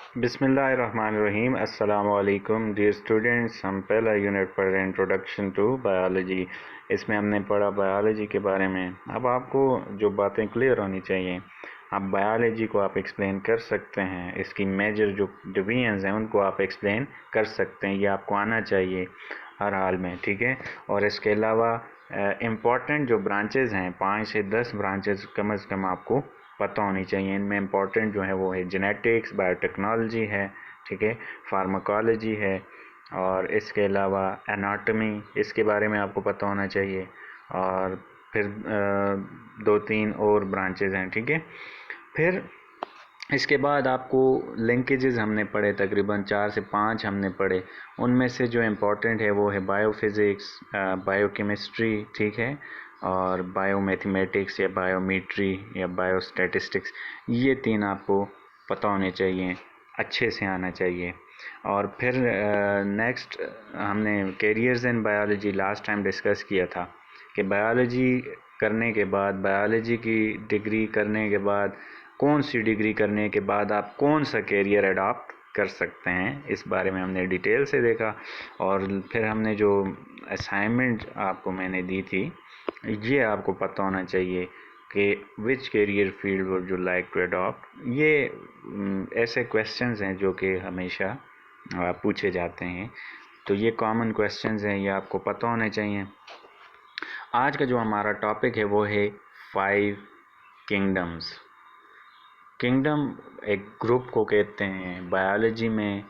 बिस्मिल्लाहिर्रहमानिर्रहीम। अस्सलाम वालेकुम डियर स्टूडेंट्स। हम पहला यूनिट पढ़ रहे हैं, इंट्रोडक्शन टू बायोलॉजी। इसमें हमने पढ़ा बायोलॉजी के बारे में। अब आपको जो बातें क्लियर होनी चाहिए, आप बायोलॉजी को आप एक्सप्लेन कर सकते हैं, इसकी मेजर जो डिवीजन्स हैं उनको आप एक्सप्लेन कर सकते हैं, ये आपको आना चाहिए हर हाल में, ठीक है। और इसके अलावा इम्पॉर्टेंट जो ब्रांचेज़ हैं, 5 से 10 ब्रांचेज़ कम से कम आपको पता होनी चाहिए। इनमें इम्पॉर्टेंट जो है वो है जेनेटिक्स, बायोटेक्नोलॉजी है, ठीक है, फार्माकोलॉजी है, और इसके अलावा एनाटॉमी, इसके बारे में आपको पता होना चाहिए। और फिर 2-3 और ब्रांचेज़ हैं, ठीक है। फिर इसके बाद आपको लिंकेजेस हमने पढ़े, तकरीबन 4 से 5 हमने पढ़े। उनमें से जो इम्पोर्टेंट है वो है बायोफिज़िक्स, बायोकेमिस्ट्री, ठीक है, और बायोमैथमेटिक्स या बायोमेट्री या बायोस्टैटिस्टिक्स। ये 3 आपको पता होने चाहिए, अच्छे से आना चाहिए। और फिर नेक्स्ट हमने carriers in biology last time discuss किया था कि बायोलॉजी करने के बाद, बायोलॉजी की डिग्री करने के बाद, कौन सी डिग्री करने के बाद आप कौन सा कैरियर अडॉप्ट कर सकते हैं, इस बारे में हमने डिटेल से देखा। और फिर हमने जो असाइनमेंट आपको मैंने दी थी, ये आपको पता होना चाहिए कि which career field would you like to adopt. ये ऐसे क्वेश्चंस हैं जो कि हमेशा पूछे जाते हैं, तो ये कॉमन क्वेश्चंस हैं, ये आपको पता होने चाहिए। आज का जो हमारा टॉपिक है वो है 5 किंगडम्स। किंगडम एक ग्रुप को कहते हैं बायोलॉजी में।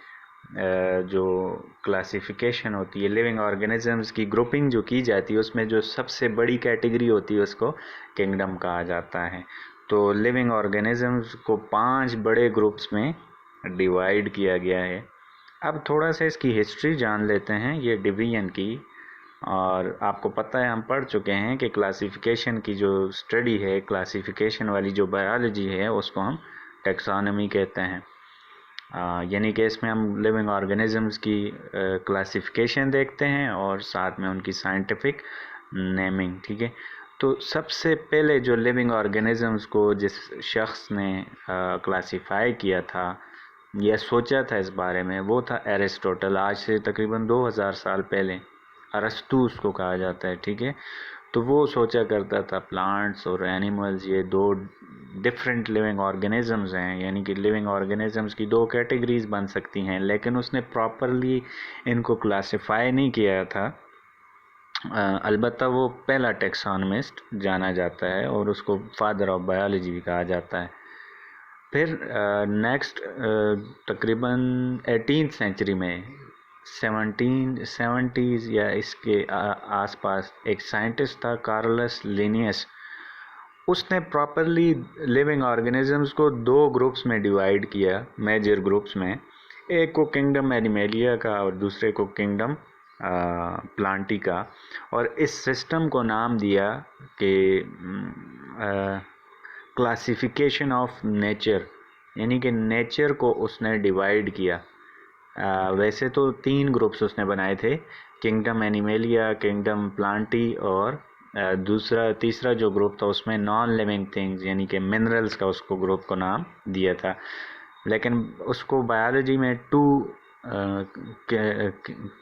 जो क्लासिफिकेशन होती है लिविंग ऑर्गेनिजम्स की, ग्रुपिंग जो की जाती है, उसमें जो सबसे बड़ी कैटेगरी होती है उसको किंगडम कहा जाता है। तो लिविंग ऑर्गेनिजम्स को 5 बड़े ग्रुप्स में डिवाइड किया गया है। अब थोड़ा सा इसकी हिस्ट्री जान लेते हैं, ये डिवीजन की। और आपको पता है, हम पढ़ चुके हैं कि क्लासिफिकेशन की जो स्टडी है, क्लासिफिकेशन वाली जो बायोलॉजी है, उसको हम टेक्सोनॉमी कहते हैं। यानी कि इसमें हम लिविंग ऑर्गेनिजम्स की क्लासिफिकेशन देखते हैं और साथ में उनकी साइंटिफिक नेमिंग, ठीक है। तो सबसे पहले जो लिविंग ऑर्गेनिजम्स को जिस शख्स ने क्लासिफाई किया था या सोचा था इस बारे में, वो था एरिस्टोटल। आज से तकरीबन 2000 साल पहले अरस्तू उसको कहा जाता है, ठीक है। तो वो सोचा करता था प्लांट्स और एनिमल्स ये 2 डिफरेंट लिविंग ऑर्गेनिजम्स हैं, यानी कि लिविंग ऑर्गेनिजम्स की 2 कैटेगरीज बन सकती हैं, लेकिन उसने प्रॉपरली इनको क्लासिफाई नहीं किया था। अलबत्ता वो पहला टेक्सोनमिस्ट जाना जाता है और उसको फादर ऑफ बायोलॉजी भी कहा जाता है। फिर नेक्स्ट तकरीबन 18th सेंचुरी में 1770s या इसके आसपास एक साइंटिस्ट था, कार्लस लिनियस। उसने प्रॉपरली लिविंग ऑर्गेनिजम्स को 2 ग्रुप्स में डिवाइड किया, मेजर ग्रुप्स में। एक को किंगडम एनिमेलिया का और दूसरे को किंगडम प्लांटी का। और इस सिस्टम को नाम दिया कि क्लासिफिकेशन ऑफ नेचर, यानी कि नेचर को उसने डिवाइड किया। वैसे तो 3 ग्रुप्स उसने बनाए थे, किंगडम एनिमेलिया, किंगडम प्लांटी, और तीसरा जो ग्रुप था उसमें नॉन लिविंग थिंग्स यानी कि मिनरल्स का उसको ग्रुप को नाम दिया था। लेकिन उसको बायोलॉजी में 2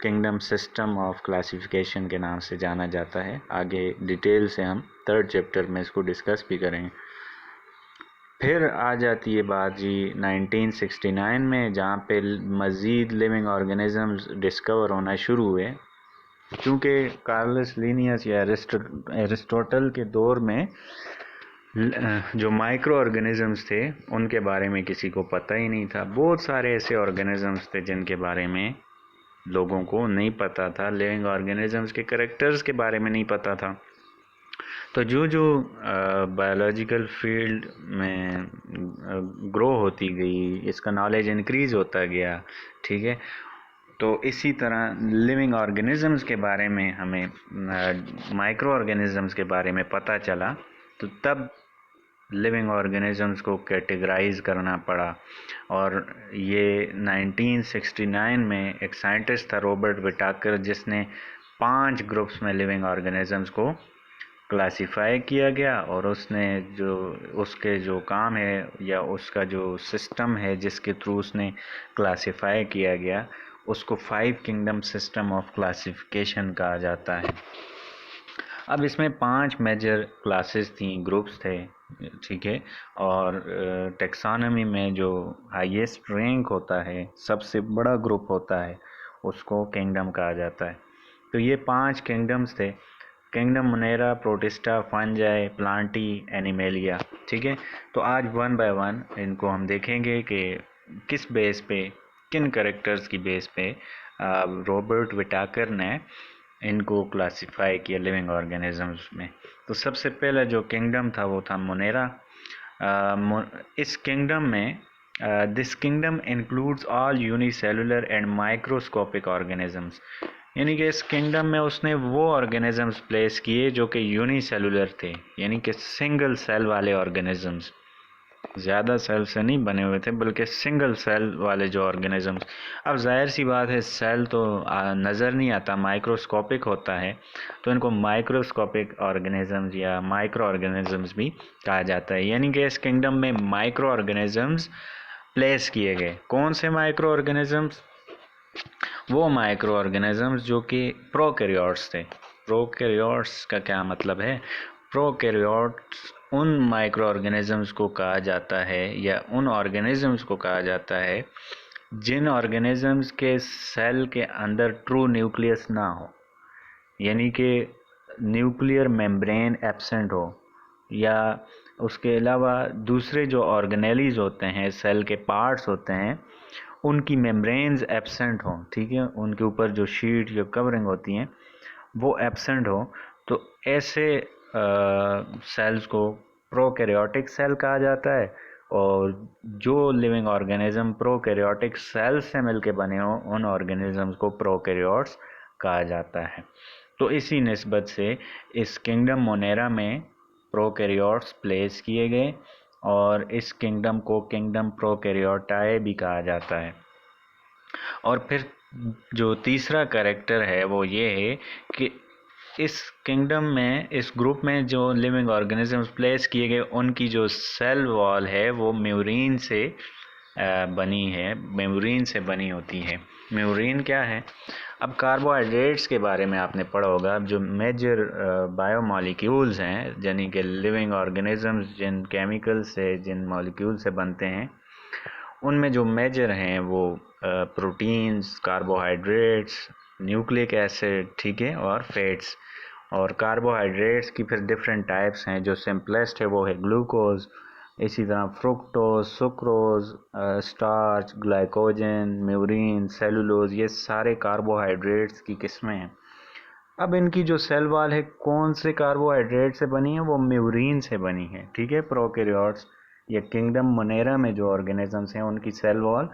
किंगडम सिस्टम ऑफ क्लासिफिकेशन के नाम से जाना जाता है। आगे डिटेल से हम 3rd चैप्टर में इसको डिस्कस भी करेंगे। फिर आ जाती है बात जी 1969 में, जहाँ पे मज़ीद लिविंग ऑर्गेनिजम्स डिस्कवर होना शुरू हुए। क्योंकि कार्लस लिनियस या एरिस्टोटल के दौर में जो माइक्रो ऑर्गेनिजम्स थे उनके बारे में किसी को पता ही नहीं था। बहुत सारे ऐसे ऑर्गेनिजम्स थे जिनके बारे में लोगों को नहीं पता था, लिविंग ऑर्गेनिजम्स के कैरेक्टर्स के बारे में नहीं पता था। तो जो जो बायोलॉजिकल फील्ड में ग्रो होती गई, इसका नॉलेज इंक्रीज़ होता गया, ठीक है। तो इसी तरह लिविंग ऑर्गेनिजम्स के बारे में हमें, माइक्रो ऑर्गेनिजम्स के बारे में पता चला, तो तब लिविंग ऑर्गेनिजम्स को कैटेगराइज करना पड़ा। और ये 1969 में एक साइंटिस्ट था, रॉबर्ट विटाकर, जिसने 5 ग्रुप्स में लिविंग ऑर्गेनिजम्स को क्लासिफाई किया गया और उसने जो उसके जो काम है या उसका जो सिस्टम है जिसके थ्रू उसने क्लासिफाई किया गया उसको 5 किंगडम सिस्टम ऑफ क्लासिफिकेशन कहा जाता है। अब इसमें 5 मेजर क्लासेस थी, ग्रुप्स थे, ठीक है। और टेक्सोनॉमी में जो हाईएस्ट रैंक होता है, सबसे बड़ा ग्रुप होता है, उसको किंगडम कहा जाता है। तो ये 5 किंगडम्स थे, kingdom Monera, protista, fungi, Plantae, animalia, ठीक है। तो आज वन बाय वन इनको हम देखेंगे कि किस बेस पे, किन करेक्टर्स की बेस पे रॉबर्ट विटाकर ने इनको क्लासिफाई किया लिविंग ऑर्गेनिजम्स में। तो सबसे पहला जो किंगडम था वो था मोनेरा। इस किंगडम में this kingdom includes all unicellular and microscopic organisms, यानी कि इस किंगडम में उसने वो ऑर्गेनिजम्स प्लेस किए जो कि यूनिसेलुलर थे, यानी कि सिंगल सेल वाले ऑर्गेनिजम्स, ज़्यादा सेल से नहीं बने हुए थे बल्कि सिंगल सेल वाले जो ऑर्गेनिजम्स। अब जाहिर सी बात है सेल तो नज़र नहीं आता, माइक्रोस्कोपिक होता है, तो इनको माइक्रोस्कोपिक ऑर्गेनिजम्स या माइक्रो ऑर्गेनिजम्स भी कहा जाता है। यानी कि इस किंगडम में माइक्रो ऑर्गेनिजम्स प्लेस किए गए। कौन से माइक्रो ऑर्गेनिजम्स? वो माइक्रो ऑर्गेनिजम्स जो कि प्रोकैरियोट्स थे। प्रोकैरियोट्स का क्या मतलब है? प्रोकैरियोट्स उन माइक्रो ऑर्गेनिजम्स को कहा जाता है या उन ऑर्गेनिजम्स को कहा जाता है जिन ऑर्गेनिजम्स के सेल के अंदर ट्रू न्यूक्लियस ना हो, यानी कि न्यूक्लियर मेम्ब्रेन एब्सेंट हो, या उसके अलावा दूसरे जो ऑर्गेनेलीज होते हैं, सेल के पार्ट्स होते हैं, उनकी मेम्ब्रेन्स एब्सेंट हों, ठीक है, उनके ऊपर जो शीट या कवरिंग होती हैं वो एब्सेंट हो, तो ऐसे सेल्स को प्रोकैरियोटिक सेल कहा जाता है। और जो लिविंग ऑर्गेनिज्म प्रोकैरियोटिक सेल से मिलके बने हों उन ऑर्गेनिजम्स को प्रोकैरियोट्स कहा जाता है। तो इसी निस्बत से इस किंगडम मोनेरा में प्रोकैरियोट्स प्लेस किए गए और इस किंगडम को किंगडम प्रोकैरियोटाई भी कहा जाता है। और फिर जो तीसरा कैरेक्टर है वो ये है कि इस किंगडम में, इस ग्रुप में जो लिविंग ऑर्गेनिजम्स प्लेस किए गए उनकी जो सेल वॉल है वो म्यूरिन से बनी है, म्यूरिन से बनी होती है। म्यूरिन क्या है? अब कार्बोहाइड्रेट्स के बारे में आपने पढ़ा होगा। जो मेजर बायोमॉलिक्यूल्स हैं, यानी कि लिविंग ऑर्गेनिजम्स जिन केमिकल से, जिन मॉलिक्यूल से बनते हैं, उनमें जो मेजर हैं वो प्रोटीन्स, कार्बोहाइड्रेट्स, न्यूक्लिक एसिड, ठीक है, और फैट्स। और कार्बोहाइड्रेट्स की फिर डिफरेंट टाइप्स हैं। जो सिंपलेस्ट है वो है ग्लूकोज, इसी तरह fructose, sucrose, starch, glycogen, murein, cellulose, ये सारे कार्बोहाइड्रेट्स की किस्में हैं। अब इनकी जो सेल वॉल है कौन से कार्बोहाइड्रेट से बनी है? वो म्यूरिन से बनी है, ठीक है। प्रोकैरियोट्स या किंगडम मोनेरा में जो ऑर्गेनिजम्स हैं उनकी सेल वॉल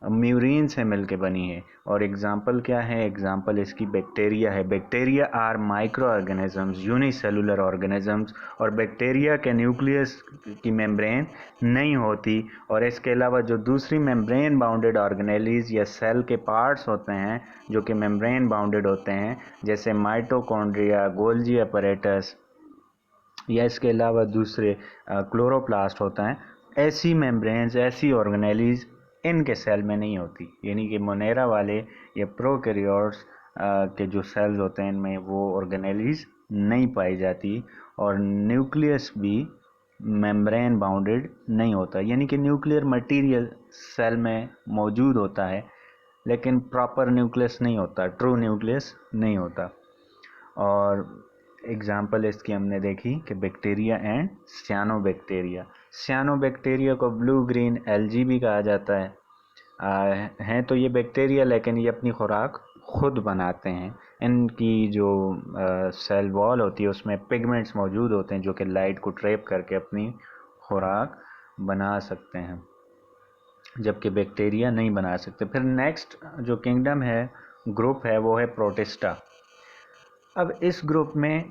म्यूरिन से मिलके बनी है। और एग्जाम्पल क्या है? एग्जाम्पल इसकी बैक्टीरिया है। Bacteria are micro organisms, unicellular organisms, और बैक्टीरिया के न्यूक्लियस की मेम्ब्रेन नहीं होती। और इसके अलावा जो दूसरी मेम्ब्रेन बाउंडेड ऑर्गेनेलीज या सेल के पार्ट्स होते हैं जो कि मेम्ब्रेन बाउंडेड होते हैं, जैसे माइटोकॉन्ड्रिया, गोल्जी अपैरेटस, या इसके अलावा दूसरे क्लोरोप्लास्ट होता है, ऐसी मेम्ब्रेन्स, ऐसी ऑर्गेनेलीज इनके सेल में नहीं होती। यानी कि मोनेरा वाले या प्रोकैरियोट्स के जो सेल्स होते हैं इनमें वो ऑर्गेनेलीज नहीं पाई जाती, और न्यूक्लियस भी मेम्ब्रेन बाउंडेड नहीं होता। यानी कि न्यूक्लियर मटेरियल सेल में मौजूद होता है लेकिन प्रॉपर न्यूक्लियस नहीं होता, ट्रू न्यूक्लियस नहीं होता। और एग्जाम्पल इसकी हमने देखी कि बैक्टीरिया एंड सियानोबैक्टीरिया। सियानोबैक्टीरिया को ब्लू ग्रीन एल्गी भी कहा जाता है। हैं तो ये बैक्टीरिया लेकिन ये अपनी खुराक खुद बनाते हैं। इनकी जो सेल वॉल होती है उसमें पिगमेंट्स मौजूद होते हैं जो कि लाइट को ट्रैप करके अपनी खुराक बना सकते हैं, जबकि बैक्टीरिया नहीं बना सकते। फिर नेक्स्ट जो किंगडम है, ग्रुप है, वो है प्रोटिस्टा। अब इस ग्रुप में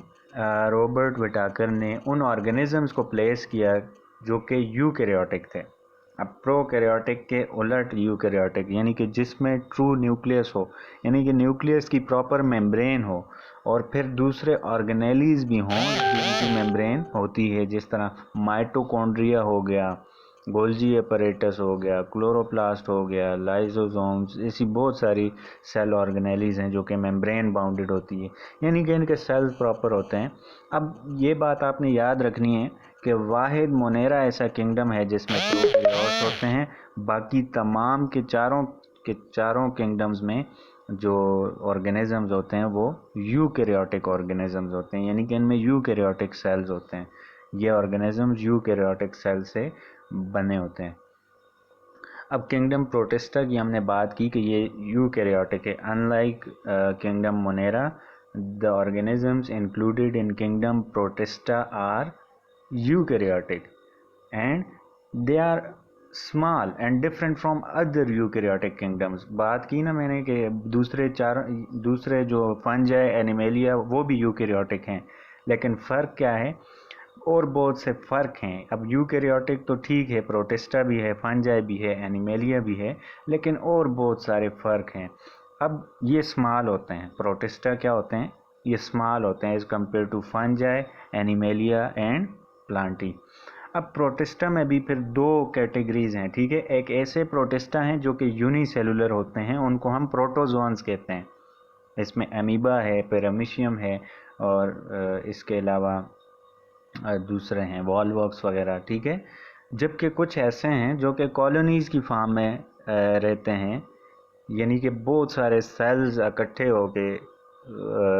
रॉबर्ट विटाकर ने उन ऑर्गेनिजम्स को प्लेस किया जो कि यूकैरियोटिक थे। अब प्रोकैरियोटिक के उलट यूकैरियोटिक, यानी कि जिसमें ट्रू न्यूक्लियस हो, यानी कि न्यूक्लियस की प्रॉपर मेम्ब्रेन हो, और फिर दूसरे ऑर्गेनेलीज भी हों जिनकी मेम्ब्रेन होती है, जिस तरह माइटोकॉन्ड्रिया हो गया, गोल्जी एपरेटस हो गया, क्लोरोप्लास्ट हो गया, लाइसोसोम्स, ऐसी बहुत सारी सेल ऑर्गेनेलीज हैं जो कि मेम्ब्रेन बाउंडेड होती है, यानी कि इनके सेल्स प्रॉपर होते हैं। अब ये बात आपने याद रखनी है कि वाहिद मोनेरा ऐसा किंगडम है जिसमें प्रोकैरियोट्स होते हैं, बाकी तमाम के चारों किंगडम्स में जो ऑर्गेनिजम्स होते हैं वो यूकैरियोटिक ऑर्गेनिजम्स होते हैं, यानी कि इनमें यूकैरियोटिक सेल्स होते हैं। ये ऑर्गेनिजम्स यूकैरियोटिक सेल से बने होते हैं। अब किंगडम प्रोटिस्टा की हमने बात की कि ये यूकैरियोटिक है। Unlike kingdom Monera, the organisms included in kingdom Protista are eukaryotic and they are small and different from other eukaryotic kingdoms. बात की ना मैंने कि दूसरे जो फंजाई, एनिमेलिया, वो भी यूकैरियोटिक हैं, लेकिन फ़र्क क्या है? और बहुत से फ़र्क हैं। अब यूकैरियोटिक तो ठीक है, प्रोटिस्टा भी है, फंजाई भी है, एनिमेलिया भी है, लेकिन और बहुत सारे फ़र्क हैं। अब ये स्मॉल होते हैं, प्रोटिस्टा क्या होते हैं? ये स्मॉल होते हैं as compare to fungi, Animalia and Plantae. अब प्रोटिस्टा में भी फिर दो कैटेगरीज हैं, ठीक है। एक ऐसे प्रोटिस्टा हैं जो कि यूनिसेलुलर होते हैं, उनको हम प्रोटोजोन्स कहते हैं। इसमें अमीबा है, पैरामीशियम है, और इसके अलावा दूसरे हैं वॉलवॉक्स वगैरह, ठीक है। जबकि कुछ ऐसे हैं जो कि कॉलोनीज़ की फॉर्म में रहते हैं, यानी कि बहुत सारे सेल्स इकट्ठे होके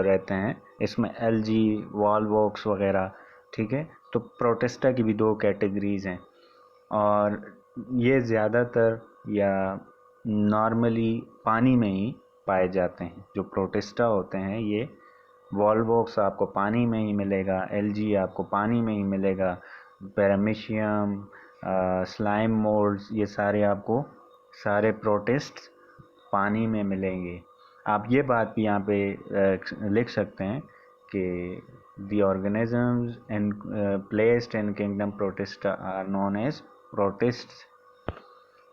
रहते हैं। इसमें एलजी, वॉलवॉक्स वगैरह, ठीक है। तो प्रोटिस्टा की भी दो कैटेगरीज हैं, और ये ज़्यादातर या नॉर्मली पानी में ही पाए जाते हैं। जो प्रोटिस्टा होते हैं, ये वॉलवॉक्स आपको पानी में ही मिलेगा, एलजी आपको पानी में ही मिलेगा, पैरामीशियम, स्लाइम मोल्ड्स, ये सारे आपको सारे प्रोटिस्ट पानी में मिलेंगे। आप ये बात भी यहाँ पे लिख सकते हैं कि the organisms placed in kingdom protista are known as protists।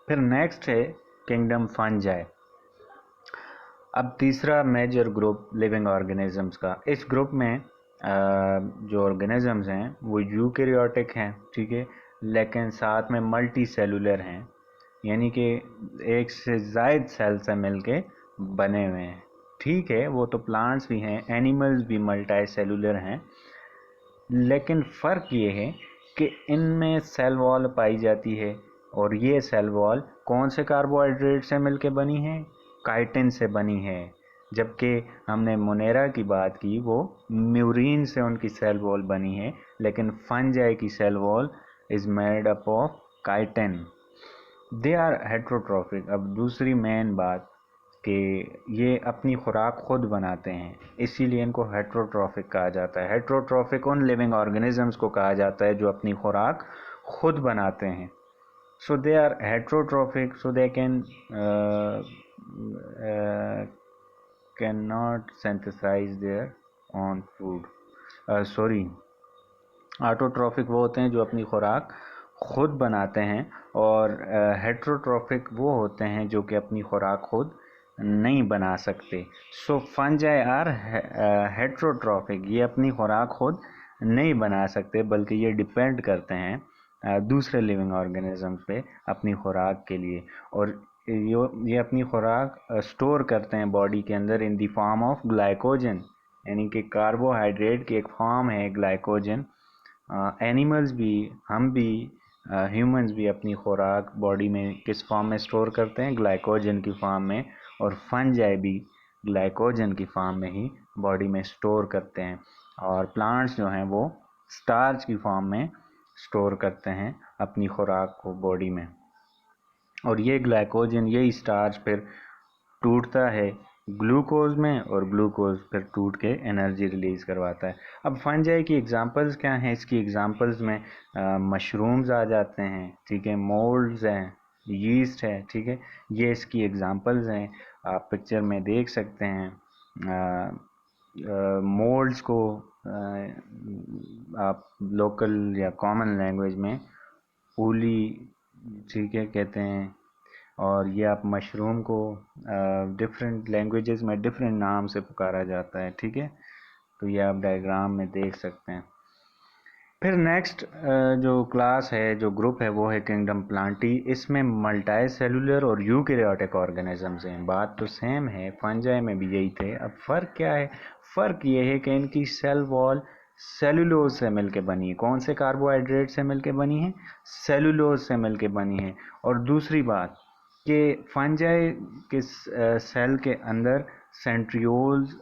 फिर नेक्स्ट है किंगडम फंजाई। अब तीसरा मेजर ग्रुप लिविंग ऑर्गेनिजम्स का। इस ग्रुप में जो ऑर्गेनिजम्स हैं वो यूकैरियोटिक हैं, ठीक है, लेकिन साथ में मल्टी सेलुलर हैं, यानी कि एक से ज़ायद सेल से मिलके बने हुए हैं, ठीक है। वो तो प्लांट्स भी हैं, एनिमल्स भी मल्टी सेलुलर हैं, लेकिन फ़र्क ये है कि इनमें सेल वॉल पाई जाती है, और ये सेल वॉल कौन से कार्बोहाइड्रेट से मिलके बनी है? काइटिन से बनी है। जबकि हमने मोनेरा की बात की, वो म्यूरिन से उनकी सेल वॉल बनी है, लेकिन फंजाई की cell wall is made up of chitin. They are heterotrophic. अब दूसरी मेन बात कि ये अपनी खुराक खुद बनाते हैं, इसीलिए इनको हेट्रोट्रॉफिक कहा जाता है। हेट्रोट्रॉफिक उन लिविंग ऑर्गेनिजम्स को कहा जाता है जो अपनी खुराक खुद बनाते हैं। So they are heterotrophic, so they can not synthesise their own food. Sorry, autotrophic वो होते हैं जो अपनी खुराक खुद बनाते हैं, और हेट्रोट्रॉफिक वो होते हैं जो कि अपनी खुराक खुद नहीं बना सकते। सो फंजाई आर हेट्रोट्रॉफिक, ये अपनी खुराक खुद नहीं बना सकते, बल्कि ये डिपेंड करते हैं दूसरे लिविंग ऑर्गेनिजम्स पे अपनी खुराक के लिए, और ये अपनी खुराक स्टोर करते हैं बॉडी के अंदर इन द फॉर्म ऑफ ग्लाइकोजन, यानी कि कार्बोहाइड्रेट की एक फॉर्म है ग्लाइकोजन। एनिमल्स भी, हम भी, ह्यूमंस भी अपनी खुराक बॉडी में किस फॉर्म में स्टोर करते हैं? ग्लाइकोजन की फॉर्म में, और फंजाई भी ग्लाइकोजन की फॉर्म में ही बॉडी में स्टोर करते हैं, और प्लांट्स जो हैं वो स्टार्च की फॉर्म में स्टोर करते हैं अपनी खुराक को बॉडी में, और ये ग्लाइकोजन, ये स्टार्च फिर टूटता है ग्लूकोज में, और ग्लूकोज फिर टूट के एनर्जी रिलीज़ करवाता है। अब फंजाई की एग्जांपल्स क्या हैं? इसकी एग्जांपल्स में मशरूम्स आ जाते हैं, ठीक है, मोल्ड्स हैं, यीस्ट है, ठीक है, ये इसकी एग्जांपल्स हैं। आप पिक्चर में देख सकते हैं। मोल्ड्स को आप लोकल या कॉमन लैंग्वेज में ऊली ठीक है कहते हैं। और ये आप मशरूम को डिफरेंट लैंग्वेजेस में डिफरेंट नाम से पुकारा जाता है, ठीक है। तो ये आप डायग्राम में देख सकते हैं। फिर नेक्स्ट जो क्लास है, जो ग्रुप है, वो है किंगडम प्लांटी। इसमें मल्टी सेलुलर और यूकैरियोटिक ऑर्गेनिजम्स हैं। बात तो सेम है, फंजाई में भी यही थे। अब फ़र्क क्या है? फ़र्क ये है कि इनकी सेल वॉल सेलुलोज से मिलके बनी है। कौन से कार्बोहाइड्रेट से मिलके बनी है? सेलुलोज से मिलके बनी है। और दूसरी बात कि फंजाई के सेल के अंदर सेंट्रियोल्स,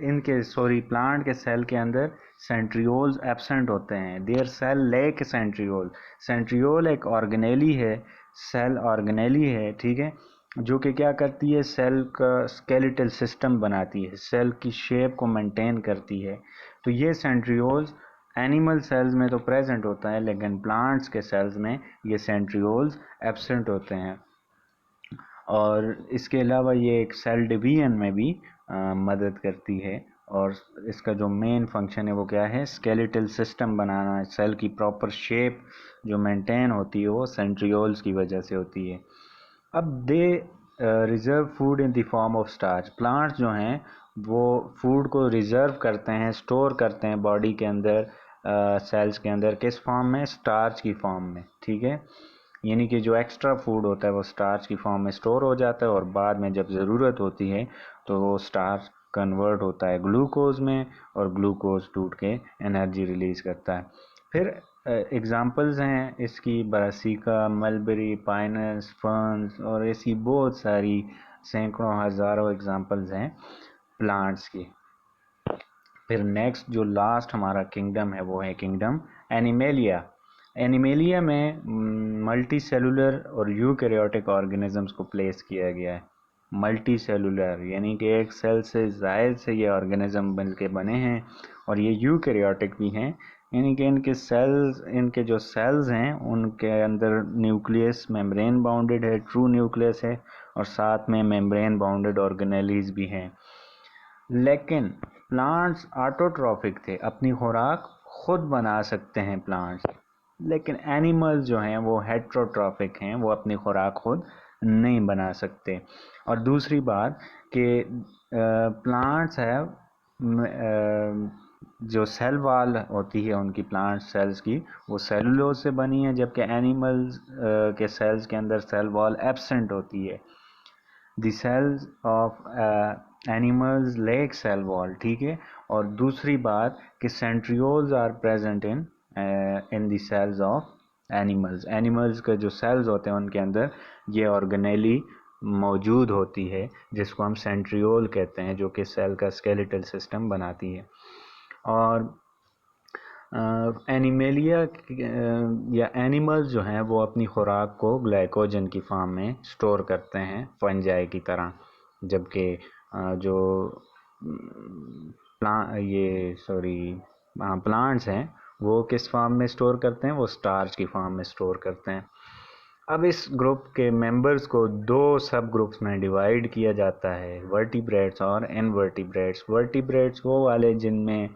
इनके सॉरी प्लांट के सेल के अंदर सेंट्रियोल्स एब्सेंट होते हैं। Their cell lack centriole. Centriole एक ऑर्गेनेली है, सेल ऑर्गेनेली है, ठीक है, जो कि क्या करती है? सेल का स्केलेटल सिस्टम बनाती है, सेल की शेप को मेंटेन करती है। तो ये सेंट्रियोल्स एनिमल सेल्स में तो प्रेजेंट होता है, लेकिन प्लांट्स के सेल्स में ये सेंट्रियोल्स एब्सेंट होते हैं। और इसके अलावा ये एक सेल डिवीजन में भी मदद करती है। और इसका जो मेन फंक्शन है वो क्या है? स्केलेटल सिस्टम बनाना। सेल की प्रॉपर शेप जो मेंटेन होती है वो सेंट्रियोल्स की वजह से होती है। अब they reserve food in the form of starch. Plants जो हैं वो फूड को रिजर्व करते हैं, स्टोर करते हैं बॉडी के अंदर, सेल्स के अंदर। किस फॉर्म में? स्टार्च की फॉर्म में, ठीक है। यानी कि जो एक्स्ट्रा फूड होता है वो स्टार्च की फॉर्म में स्टोर हो जाता है, और बाद में जब ज़रूरत होती है तो वो स्टार्च कन्वर्ट होता है ग्लूकोज में, और ग्लूकोज टूट के एनर्जी रिलीज़ करता है। फिर एग्ज़ाम्पल्स हैं इसकी ब्रासिका, मलबेरी, पाइनस, फर्न्स, और ऐसी बहुत सारी सैकड़ों हज़ारों एग्ज़ाम्पल्स हैं प्लांट्स की। फिर नेक्स्ट जो लास्ट हमारा किंगडम है वो है किंगडम एनिमेलिया। एनिमेलिया में मल्टी सेलुलर और यूकैरियोटिक ऑर्गेनिजम्स को प्लेस किया गया है। मल्टी सेलुलर यानी कि एक सेल से ज़ायद से ये ऑर्गेनिज्म बन के बने हैं, और ये यूकैरियोटिक भी हैं, यानी कि इनके सेल्स, इनके जो सेल्स हैं उनके अंदर न्यूक्लियस मेम्ब्रेन बाउंडेड है, ट्रू न्यूक्लियस है, और साथ में मेम्ब्रेन बाउंडेड ऑर्गेनेलीज भी हैं। लेकिन प्लांट्स ऑटोट्रॉफिक थे, अपनी खुराक खुद बना सकते हैं प्लांट्स। लेकिन एनिमल्स जो हैं वो हेट्रोट्रॉफिक हैं, वो अपनी खुराक खुद नहीं बना सकते। और दूसरी बात कि प्लांट्स है, जो सेल वाल होती है उनकी प्लांट सेल्स की, वो सेलुलोज से बनी है, जबकि एनिमल्स के सेल्स के अंदर सेल वॉल एब्सेंट होती है। The cells of animals lack cell wall, ठीक है। और दूसरी बात कि centrioles are present in the cells of animals. Animals के जो सेल्स होते हैं उनके अंदर ये ऑर्गेनेली मौजूद होती है, जिसको हम सेंट्रियोल कहते हैं, जो कि सेल का स्केलेटल सिस्टम बनाती है। और एनिमेलिया या एनिमल्स जो हैं वो अपनी खुराक को ग्लाइकोजन की फॉर्म में स्टोर करते हैं फंजाई की तरह, जबकि जो प्लांट्स हैं वो किस फॉर्म में स्टोर करते हैं? वो स्टार्च की फॉर्म में स्टोर करते हैं। अब इस ग्रुप के मेंबर्स को दो सब ग्रुप्स में डिवाइड किया जाता है, वर्टिब्रेट्स और इनवर्टिब्रेट्स। वर्टिब्रेट्स वो वाले जिनमें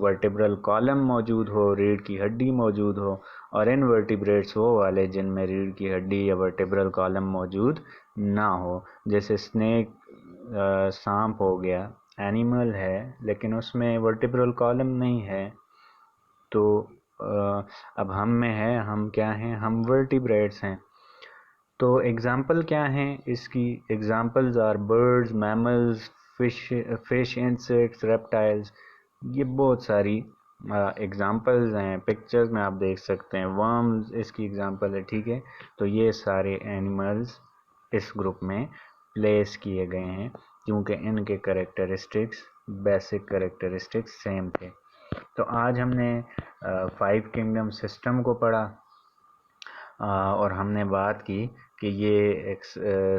वर्टिब्रल कॉलम मौजूद हो, रीढ़ की हड्डी मौजूद हो, और इनवर्टिब्रेट्स वो वाले जिनमें रीढ़ की हड्डी या वर्टिब्रल कॉलम मौजूद ना हो। जैसे स्नेक, सांप हो गया, एनिमल है लेकिन उसमें वर्टिब्रल कॉलम नहीं है। तो अब हम में है, हम क्या हैं? हम वर्टिब्रेट्स हैं। तो एग्ज़ाम्पल क्या हैं इसकी? Examples are birds, mammals, fish, insects, reptiles. ये बहुत सारी एग्ज़ाम्पल्स हैं, पिक्चर्स में आप देख सकते हैं। वर्म्स इसकी एग्ज़ाम्पल है, ठीक है। तो ये सारे एनिमल्स इस ग्रुप में प्लेस किए गए हैं, क्योंकि इनके करेक्टरिस्टिक्स, बेसिक करेक्टरिस्टिक्स सेम थे। तो आज हमने 5 किंगडम सिस्टम को पढ़ा, और हमने बात की कि ये एक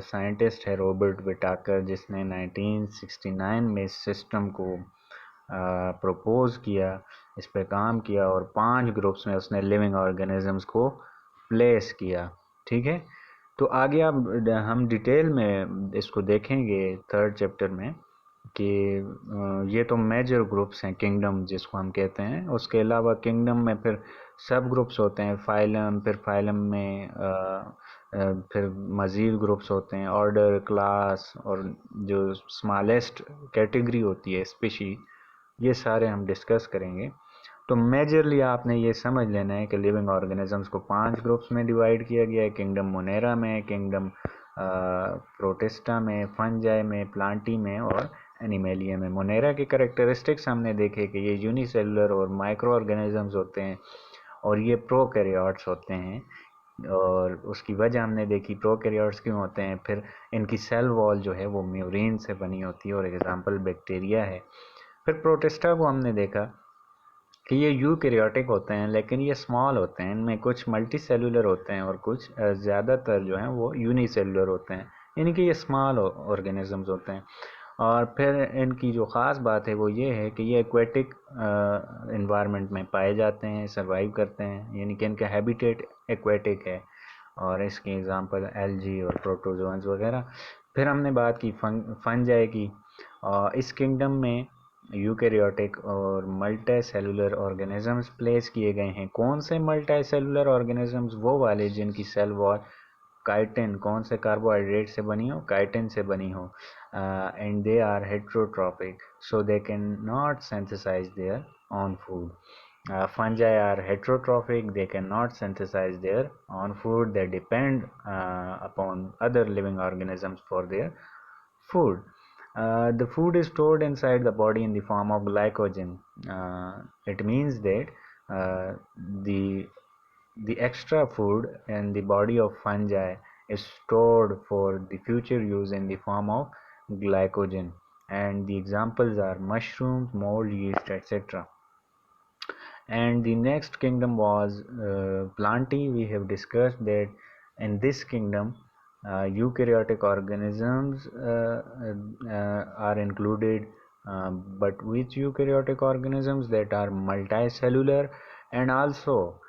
साइंटिस्ट है रॉबर्ट विटाकर, जिसने 1969 में इस सिस्टम को प्रपोज किया, इस पे काम किया, और 5 ग्रुप्स में उसने लिविंग ऑर्गेनिजम्स को प्लेस किया, ठीक है। तो आगे अब हम डिटेल में इसको देखेंगे 3rd चैप्टर में कि ये तो मेजर ग्रुप्स हैं किंगडम जिसको हम कहते हैं। उसके अलावा किंगडम में फिर सब ग्रुप्स होते हैं, फाइलम, फिर फाइलम में फिर मज़ीद ग्रुप्स होते हैं, ऑर्डर, क्लास, और जो स्मॉलेस्ट कैटेगरी होती है स्पीशी, ये सारे हम डिस्कस करेंगे। तो मेजरली आपने ये समझ लेना है कि लिविंग ऑर्गेनिजम्स को 5 ग्रुप्स में डिवाइड किया गया है, किंगडम मोनेरा में, किंगडम प्रोटिस्टा में, फंजाई में, प्लांटी में और एनिमेलिया में। मोनेरा की कैरेक्टरिस्टिक्स हमने देखे कि ये यूनिसेलुलर और माइक्रो ऑर्गेनिजम्स होते हैं और ये प्रोकैरियोट्स होते हैं, और उसकी वजह हमने देखी प्रोकैरियोट्स क्यों होते हैं। फिर इनकी सेल वॉल जो है वो म्यूरिन से बनी होती है और एग्जाम्पल बैक्टीरिया है। फिर प्रोटिस्टा को हमने देखा कि ये यूकैरियोटिक होते हैं, लेकिन ये स्मॉल होते हैं, इनमें कुछ मल्टी सेलुलर होते हैं और कुछ ज़्यादातर जो हैं वो यूनिसेलुलर होते हैं, यानी कि ये स्मॉल ऑर्गेनिजम्स होते हैं। और फिर इनकी जो ख़ास बात है वो ये है कि ये एक्वेटिक इन्वायरमेंट में पाए जाते हैं, सर्वाइव करते हैं, यानी कि इनका हैबिटेट एक्वेटिक है, और इसके एग्जांपल एल्गी और प्रोटोजोन्स वगैरह। फिर हमने बात की फंजाई की। इस किंगडम में यूकैरियोटिक और मल्टी सेलुलर ऑर्गेनिजम्स प्लेस किए गए हैं। कौन से मल्टी सेलुलर ऑर्गेनिजम्स? वो वाले जिनकी सेल वॉल काइटिन, कौन से कार्बोहाइड्रेट से बनी हो? काइटिन से बनी हो। And they are heterotrophic, so they can not synthesise their own food. Fungi are heterotrophic, they cannot synthesize their own food, they depend upon other living organisms for their food. The food is stored inside the body in the form of glycogen. It means that uh, the the extra food in the body of fungi is stored for the future use in the form of glycogen, and the examples are mushrooms, mold, yeast, etc. And the next kingdom was Plantae. We have discussed that in this kingdom eukaryotic organisms are included, but which eukaryotic organisms? That are multicellular and also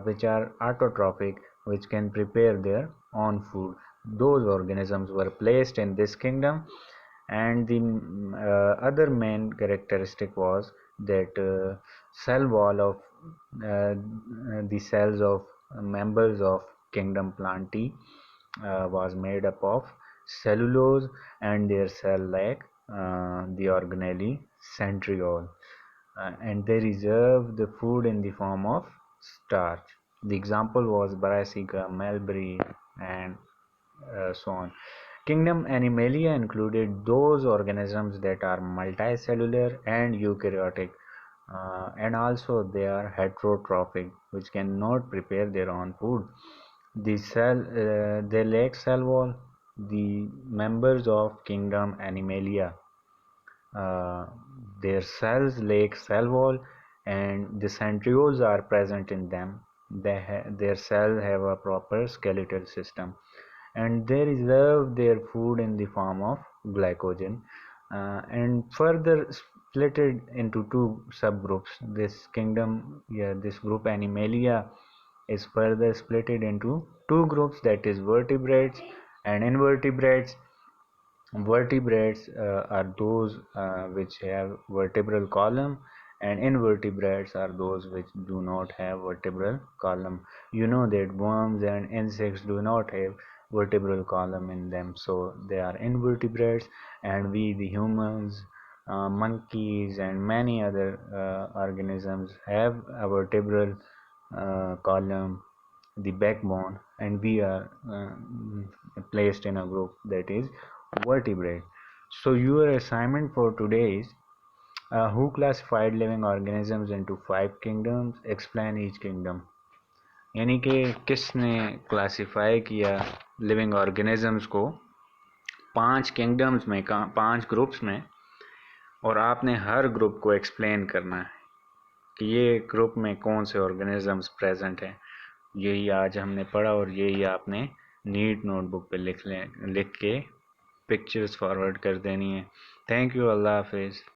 which are autotrophic, which can prepare their own food. Those organisms were placed in this kingdom. And the other main characteristic was that cell wall of the cells of members of kingdom Plantae was made up of cellulose, and their cell lack the organelle centriole, and they reserve the food in the form of starch. The example was Brassica, mulberry, and so on. Kingdom Animalia included those organisms that are multicellular and eukaryotic, and also they are heterotrophic, which cannot prepare their own food. They lack cell wall. The members of Kingdom Animalia, uh, their cells lack cell wall, and the centrioles are present in them. Their cells have a proper skeletal system, and they reserve their food in the form of glycogen, and further split it into two subgroups. This group Animalia is further split into two groups, that is vertebrates and invertebrates. Vertebrates are those which have vertebral column, and invertebrates are those which do not have vertebral column. You know that worms and insects do not have vertebral column in them, so they are invertebrates. And we, the humans, monkeys, and many other organisms have a vertebral column, the backbone, and we are placed in a group that is vertebrate. So your assignment for today is who classified living organisms into 5 kingdoms? Explain each kingdom. यानी कि किसने classify किया living organisms को 5 kingdoms में, 5 groups में, और आपने हर group को एक्सप्लेन करना है कि ये ग्रुप में कौन से ऑर्गेनिजम्स प्रेजेंट हैं। यही आज हमने पढ़ा और यही आपने नीट नोटबुक पे लिख के पिक्चर्स फॉरवर्ड कर देनी है। Thank you. अल्लाह हाफिज़।